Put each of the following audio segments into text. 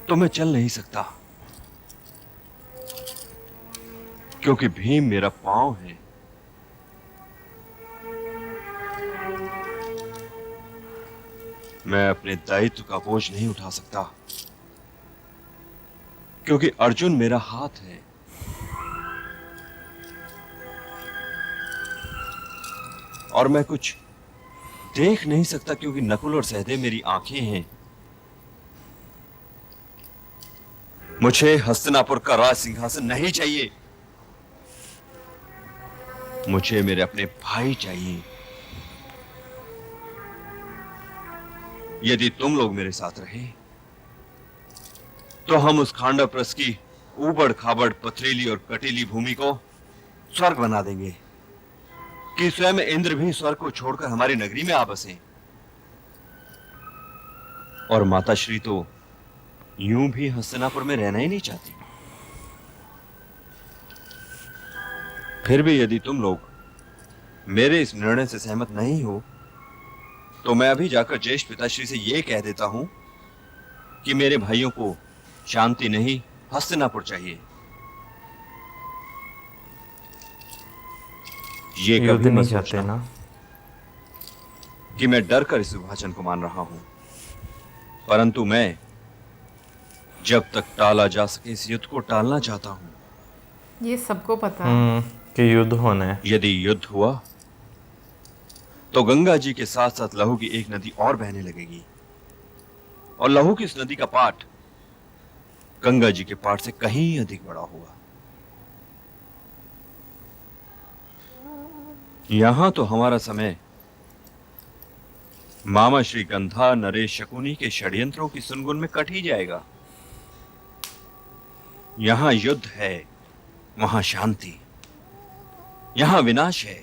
तो मैं चल नहीं सकता, क्योंकि भीम मेरा पांव है। मैं अपने दायित्व का बोझ नहीं उठा सकता, क्योंकि अर्जुन मेरा हाथ है। और मैं कुछ देख नहीं सकता, क्योंकि नकुल और सहदेव मेरी आंखें हैं। मुझे हस्तिनापुर का राज सिंहासन नहीं चाहिए। मुझे मेरे अपने भाई चाहिए। यदि तुम लोग मेरे साथ रहे, तो हम उस खांडवप्रस्थ की ऊबड़ खाबड़ पथरीली और कटीली भूमि को स्वर्ग बना देंगे, कि स्वयं इंद्र भी स्वर्ग को छोड़कर हमारी नगरी में आ बसे। और माताश्री तो यूं भी हस्तिनापुर में रहना ही नहीं चाहती। फिर भी यदि तुम लोग मेरे इस निर्णय से सहमत नहीं हो, तो मैं अभी जाकर ज्येष्ठ पिताश्री से यह कह देता हूं कि मेरे भाइयों को शांति नहीं, हस्तिनापुर चाहिए। ये युद्ध कभी मत नहीं चाहते सोचना ना। कि मैं डर कर इस विभाजन को मान रहा हूं, परंतु मैं जब तक टाला जा सके इस युद्ध को टालना चाहता हूं। ये सबको पता है। कि युद्ध होना है। यदि युद्ध हुआ, तो गंगा जी के साथ साथ लहू की एक नदी और बहने लगेगी, और लहू की इस नदी का पाठ गंगा जी के पाठ से कहीं अधिक बड़ा होगा। यहां तो हमारा समय मामा श्री गंधा नरेश शकुनी के षड्यंत्रों की सुनगुन में कट ही जाएगा। यहां युद्ध है, वहां शांति। यहां विनाश है,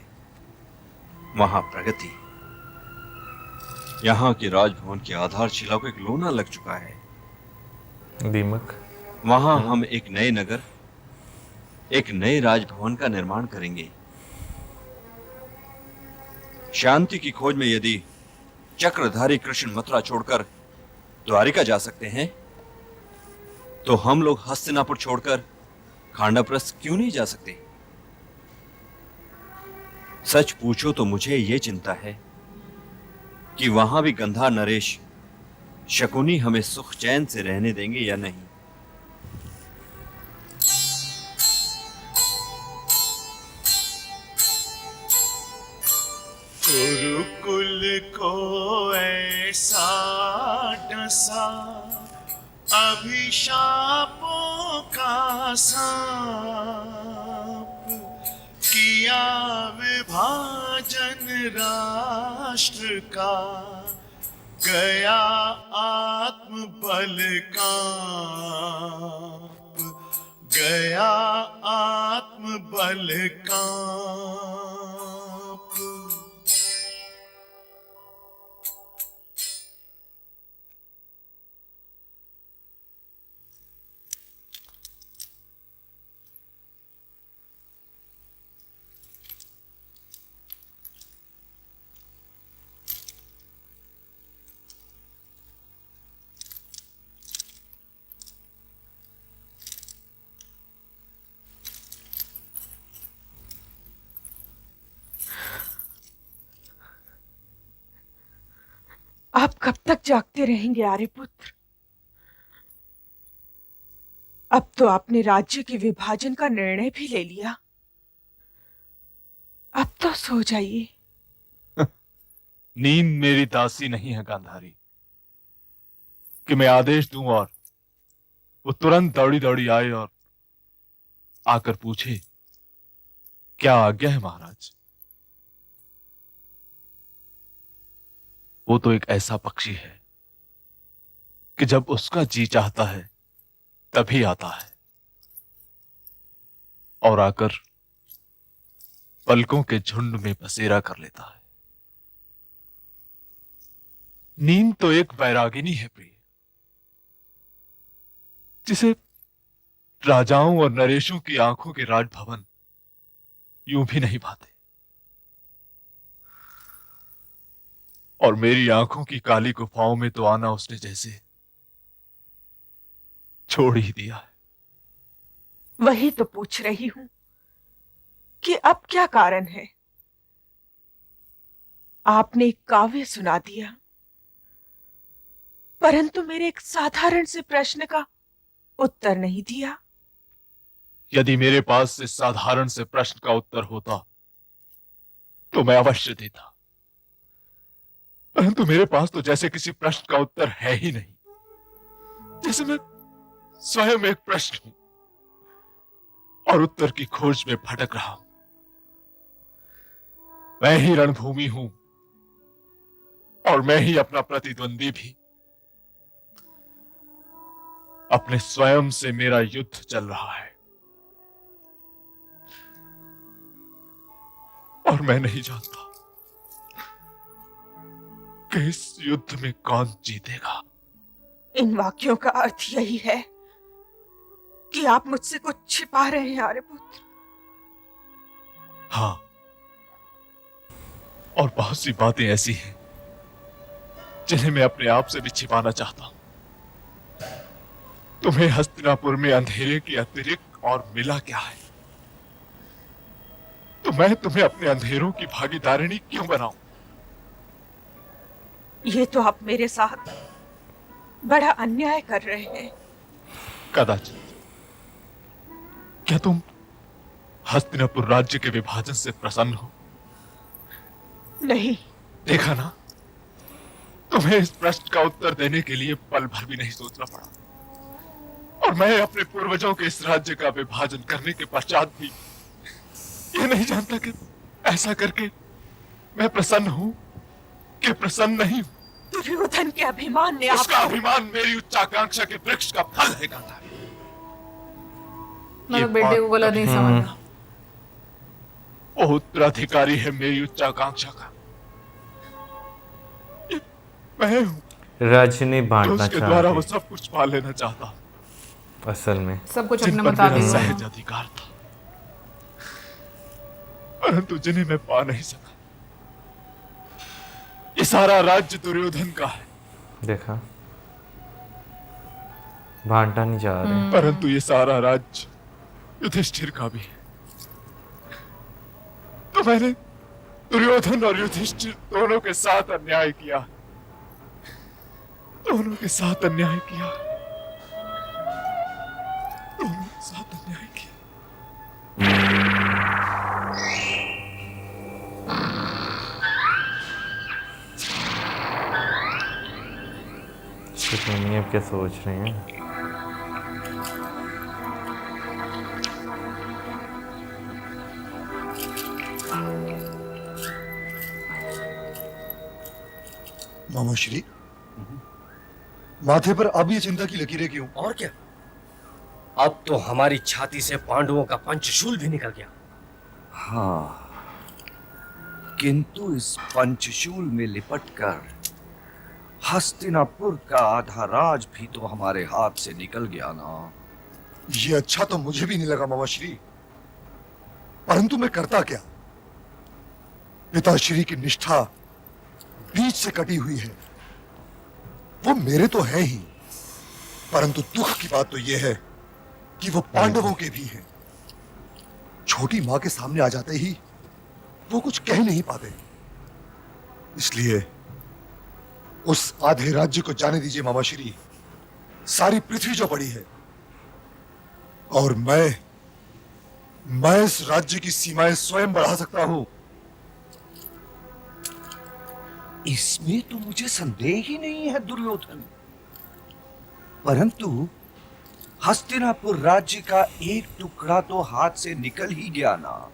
वहां प्रगति। यहां के राजभवन की आधारशिला को एक लोना लग चुका है। दीमक। वहां हम एक नए नगर, एक नए राजभवन का निर्माण करेंगे। शांति की खोज में यदि चक्रधारी कृष्ण मथुरा छोड़कर द्वारिका जा सकते हैं, तो हम लोग हस्तिनापुर छोड़कर खांडवप्रस्थ क्यों नहीं जा सकते? सच पूछो तो मुझे यह चिंता है कि वहां भी गंधा नरेश शकुनी हमें सुख चैन से रहने देंगे या नहीं। गुरुकुल को ऐसा डसा अभिशापों का सांप, किया विभाजन राष्ट्र का, गया आत्मबल कांप, गया आत्मबल कांप। आप कब तक जागते रहेंगे आर्यपुत्र? अब तो आपने राज्य के विभाजन का निर्णय भी ले लिया। अब तो सो जाइए। नींद मेरी दासी नहीं है गांधारी कि मैं आदेश दूं और वो तुरंत दौड़ी दौड़ी आए और आकर पूछे क्या आज्ञा है महाराज। वो तो एक ऐसा पक्षी है कि जब उसका जी चाहता है तभी आता है और आकर पलकों के झुंड में बसेरा कर लेता है। नींद तो एक वैरागिनी है प्रिय, जिसे राजाओं और नरेशों की आंखों के राजभवन यूं भी नहीं भाते, और मेरी आंखों की काली गुफाओं में तो आना उसने जैसे छोड़ ही दिया है। वही तो पूछ रही हूं कि अब क्या कारण है। आपने एक काव्य सुना दिया, परंतु मेरे एक साधारण से प्रश्न का उत्तर नहीं दिया। यदि मेरे पास इस साधारण से प्रश्न का उत्तर होता तो मैं अवश्य देता, परंतु मेरे पास तो जैसे किसी प्रश्न का उत्तर है ही नहीं, जैसे मैं स्वयं एक प्रश्न हूं और उत्तर की खोज में भटक रहा हूं। मैं ही रणभूमि हूं और मैं ही अपना प्रतिद्वंदी भी। अपने स्वयं से मेरा युद्ध चल रहा है और मैं नहीं जानता कि इस युद्ध में कौन जीतेगा। इन वाक्यों का अर्थ यही है कि आप मुझसे कुछ छिपा रहे हैं आर्यपुत्र। हाँ, और बहुत सी बातें ऐसी हैं जिन्हें मैं अपने आप से भी छिपाना चाहता हूं। तुम्हें हस्तिनापुर में अंधेरे के अतिरिक्त और मिला क्या है? तो मैं तुम्हें अपने अंधेरों की भागीदारिणी क्यों बनाऊं? ये तो आप मेरे साथ बड़ा अन्याय कर रहे हैं। कदाचित। क्या तुम हस्तिनापुर राज्य के विभाजन से प्रसन्न हो? नहीं। देखा ना, तुम्हें इस प्रश्न का उत्तर देने के लिए पल भर भी नहीं सोचना पड़ा। और मैं अपने पूर्वजों के इस राज्य का विभाजन करने के पश्चात भी ये नहीं जानता कि ऐसा करके मैं प्रसन्न हूं कि प्रसन्न नहीं हूं। दुर्योधन के अभिमान ने उसका अभिमान मेरी उच्चाकांक्षा के वृक्ष का फल है गांधारी। मैं तो बेटे को बोला नहीं समझना। वो उत्तराधिकारी है मेरी उच्चाकांक्षा का। ये मैं हूं राज्य नहीं जो बांटना उसके द्वारा वो चाहते सब कुछ पा लेना चाहता हूं, असल में। सब कुछ जिन अपने पर बता मेरा देगा। सहज अधिकार था, परंतु जिन्हें मैं पा नहीं सका। ये सारा राज्य दुर्योधन का है, देखा, बांटना नहीं चाह रहे। परंतु ये सारा राज्य युधिष्ठिर का भी है। तो मैंने दुर्योधन और युधिष्ठिर दोनों के साथ अन्याय किया, दोनों के साथ अन्याय किया, दोनों के साथ अन्याय किया। सुनिए अब क्या सोच रहे हैं। मामा श्री, माथे पर अब ये चिंता की लकीरें क्यों? और क्या, अब तो हमारी छाती से पांडवों का पंचशूल भी निकल गया। हाँ, किंतु इस पंचशूल में लिपटकर हस्तिनापुर का आधा राज भी तो हमारे हाथ से निकल गया ना। ये अच्छा तो मुझे भी नहीं लगा मामा श्री, परंतु मैं करता क्या? पिताश्री की निष्ठा बीच से कटी हुई है। वो मेरे तो है ही, परंतु दुख की बात तो यह है कि वो पांडवों के भी हैं। छोटी मां के सामने आ जाते ही वो कुछ कह नहीं पाते। इसलिए उस आधे राज्य को जाने दीजिए मामा श्री। सारी पृथ्वी जो पड़ी है, और मैं इस राज्य की सीमाएं स्वयं बढ़ा सकता हूं। इसमें तो मुझे संदेह ही नहीं है दुर्योधन, परंतु हस्तिनापुर राज्य का एक टुकड़ा तो हाथ से निकल ही गया ना,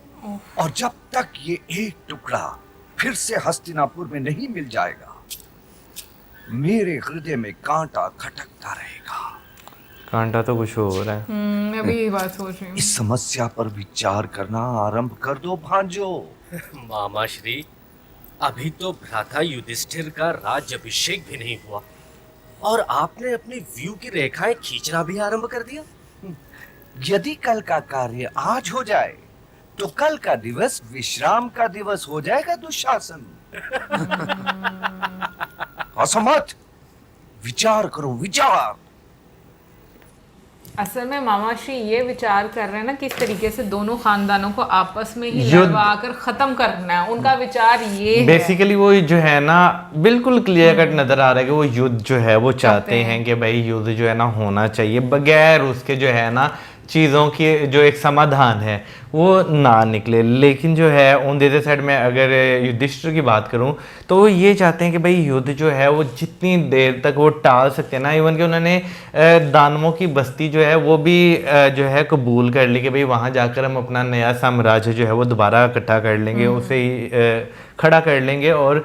और जब तक ये एक टुकड़ा फिर से हस्तिनापुर में नहीं मिल जाएगा, मेरे हृदय में कांटा खटकता रहेगा। कांटा तो कुछ और है। मैं भी यही बात सोच रही हूँ। इस समस्या पर विचार करना आरंभ कर दो भांजो। मामा श्री, अभी तो भ्राता युधिष्ठिर का राज्याभिषेक भी नहीं हुआ और आपने अपनी व्यू की रेखाएं खींचना भी आरंभ कर दिया। यदि कल का कार्य आज हो जाए तो कल का दिवस विश्राम का दिवस हो जाएगा दुशासन। असमत, विचार करो विचार। असल में मामा श्री ये विचार कर रहे हैं ना किस तरीके से दोनों खानदानों को आपस में ही युद्ध- लड़वा कर खत्म करना है, उनका विचार ये है। बेसिकली वो जो है ना बिल्कुल क्लियर कट नजर आ रहा है कि वो युद्ध जो है वो चाहते हैं कि भाई युद्ध जो है ना होना चाहिए, बगैर उसके जो है ना चीज़ों की जो एक समाधान है वो ना निकले। लेकिन जो है ऑन द अदर साइड में अगर युधिष्ठिर की बात करूं तो वो ये चाहते हैं कि भाई युद्ध जो है वो जितनी देर तक वो टाल सकते हैं ना, इवन कि उन्होंने दानवों की बस्ती जो है वो भी जो है कबूल कर ली कि भाई वहाँ जाकर हम अपना नया साम्राज्य जो है वो दोबारा इकट्ठा कर लेंगे, उसे खड़ा कर लेंगे और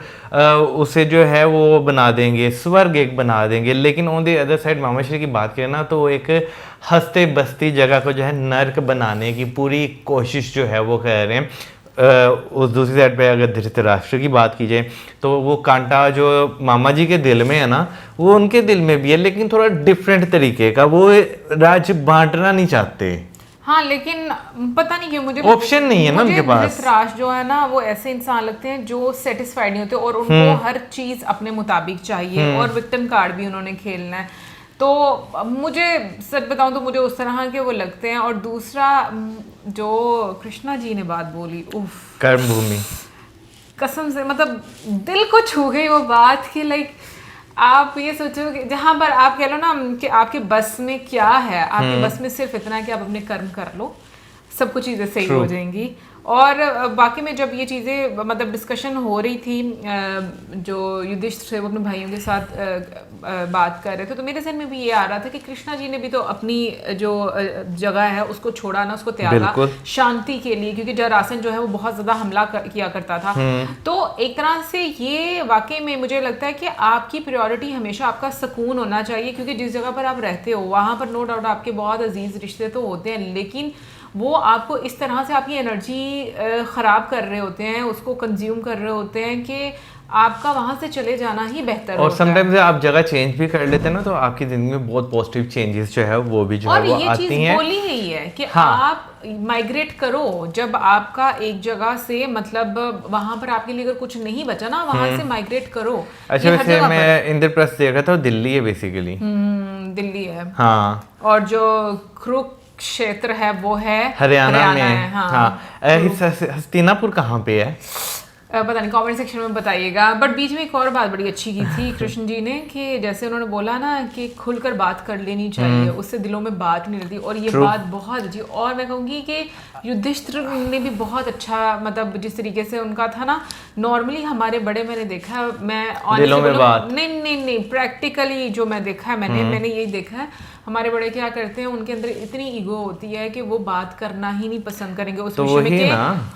उसे जो है वो बना देंगे, स्वर्ग एक बना देंगे। लेकिन ऑन द अदर साइड मामाश्री की बात करें ना तो वो एक हंसते बसती जगह को जो है नर्क बनाने की पूरी कोशिश जो है वो कर रहे हैं। उस दूसरी साइड पे अगर धृतराष्ट्र की बात की जाए तो वो कांटा जो मामा जी के दिल में है ना वो उनके दिल में भी है, लेकिन थोड़ा डिफरेंट तरीके का, वो राज्य बांटना नहीं चाहते। हाँ लेकिन पता नहीं क्यों मुझे ऑप्शन नहीं है ना उनके पास। धृतराष्ट्र जो है ना वो ऐसे इंसान लगते हैं जो सेटिस्फाइड नहीं होते और उनको हर चीज अपने मुताबिक चाहिए और विक्टिम कार्ड भी उन्होंने खेलना है। तो मुझे सच बताऊं तो मुझे उस तरह के वो लगते हैं। और दूसरा जो कृष्णा जी ने बात बोली, उफ, कर्म भूमि कसम से मतलब दिल को छू गई वो बात कि लाइक आप ये सोचो कि जहाँ पर आप कह लो ना कि आपके बस में क्या है, आपके बस में सिर्फ इतना है कि आप अपने कर्म कर लो, सब कुछ चीज़ें सही हो जाएंगी। और बाकी में जब ये चीज़ें मतलब डिस्कशन हो रही थी जो युधिष्ठिर से वो अपने भाइयों के साथ बात कर रहे थे तो मेरे जहन में भी ये आ रहा था कि कृष्णा जी ने भी तो अपनी जो जगह है उसको छोड़ा ना, उसको त्यागा शांति के लिए, क्योंकि जरासन जो है वो बहुत ज़्यादा हमला किया करता था। तो एक तरह से ये वाकई में मुझे लगता है कि आपकी प्रायोरिटी हमेशा आपका सुकून होना चाहिए, क्योंकि जिस जगह पर आप रहते हो वहाँ पर नो डाउट आपके बहुत अजीज रिश्ते तो होते हैं, लेकिन वो आपको इस तरह से आपकी एनर्जी ख़राब कर रहे होते हैं, उसको कंज्यूम कर रहे होते हैं कि आपका वहाँ से चले जाना ही बेहतर और होता है। समटाइम्स आप जगह चेंज भी कर लेते हैं ना तो आपकी ज़िंदगी में बहुत पॉजिटिव चेंजेस जो है वो भी जो है वो आती हैं। और ये चीज़ बोली ही है कि हाँ। आप माइग्रेट करो, जब आपका एक जगह से मतलब वहाँ पर आपके लिए अगर कुछ नहीं बचा ना वहाँ से माइग्रेट करो। अच्छा ये हर वैसे जगह मैं इंद्रप्रस्थ देख रहा था, दिल्ली है बेसिकली। दिल्ली है हाँ, और जो क्रुक क्षेत्र है वो है हरियाणा में है। हाँ, हाँ। हस्तिनापुर कहाँ पे है? पता नहीं, कमेंट सेक्शन में बताइएगा। बट बीच में एक और बात बड़ी अच्छी की थी कृष्ण जी ने कि जैसे उन्होंने बोला ना कि खुलकर बात कर लेनी चाहिए, उससे दिलों में बात नहीं रहती, और ये बात बहुत अच्छी। और मैं कहूँगी कि युधिष्ठिर ने भी बहुत अच्छा मतलब जिस तरीके से उनका था ना, नॉर्मली हमारे बड़े मैंने देखा है, मैं दिलों में बात नहीं प्रैक्टिकली जो मैं देखा है मैंने यही देखा है, हमारे बड़े क्या करते हैं, उनके अंदर इतनी ईगो होती है कि वो बात करना ही नहीं पसंद करेंगे उस विषय में कि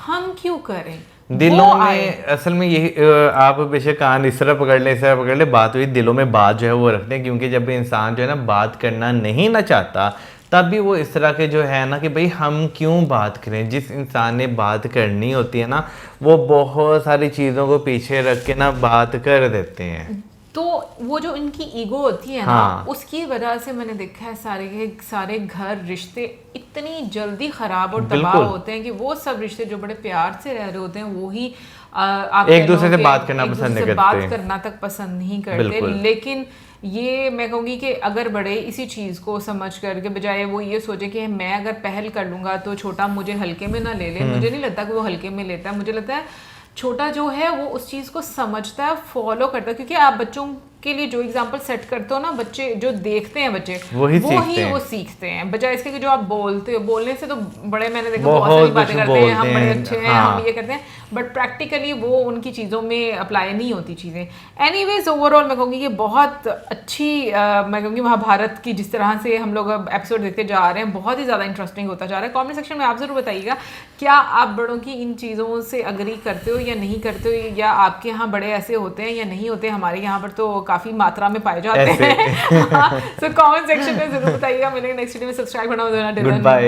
हम क्यों करें। दिलों में असल में यही आप बेशक कान इस तरह पकड़ ले, बात हुई दिलों में बात जो है वो रखते हैं, क्योंकि जब इंसान जो है ना बात करना नहीं ना चाहता तब भी वो इस तरह के जो है ना कि भाई हम क्यों बात करें। जिस इंसान ने बात करनी होती है ना वो बहुत सारी चीज़ों को पीछे रख के ना बात कर देते हैं। तो वो जो इनकी ईगो होती है ना, उसकी वजह से मैंने देखा है सारे के सारे घर रिश्ते इतनी जल्दी खराब और तबाह होते हैं कि वो सब रिश्ते जो बड़े प्यार से रह रहे होते हैं वो ही एक दूसरे से बात करना पसंद नहीं करते, बात करना तक पसंद नहीं करते। लेकिन ये मैं कहूँगी कि अगर बड़े इसी चीज़ को समझ कर के बजाय वो ये सोचे कि मैं अगर पहल कर लूँगा तो छोटा मुझे हल्के में ना ले ले, मुझे नहीं लगता कि वो हल्के में लेता है। मुझे लगता है छोटा जो है वो उस चीज़ को समझता है, फॉलो करता है, क्योंकि आप बच्चों के लिए जो एग्जाम्पल सेट करते हो ना, बच्चे जो देखते हैं बच्चे वही वो सीखते हैं, बजाय इसके कि जो आप बोलते हो। बोलने से तो बड़े मैंने देखा बहुत सारी बातें करते हैं, हम बड़े अच्छे हैं, हम ये करते हैं, बट प्रैक्टिकली वो उनकी चीज़ों में अप्लाई नहीं होती चीज़ें। एनीवेज ओवरऑल मैं कहूँगी कि बहुत अच्छी मैं कहूँगी महाभारत की जिस तरह से हम लोग अब एपिसोड देखते जा रहे हैं बहुत ही ज़्यादा इंटरेस्टिंग होता जा रहा है। कमेंट सेक्शन में आप ज़रूर बताइएगा क्या आप बड़ों की इन चीज़ों से अग्री करते हो या नहीं करते हो, या आपके यहाँ बड़े ऐसे होते हैं या नहीं होते। हमारे यहाँ पर तो काफ़ी मात्रा में पाए जाते हैं। सो कमेंट सेक्शन में ज़रूर बताइएगा। मिलेंगे नेक्स्ट वीडियो में। सब्सक्राइब करना मत भूलना। Good bye.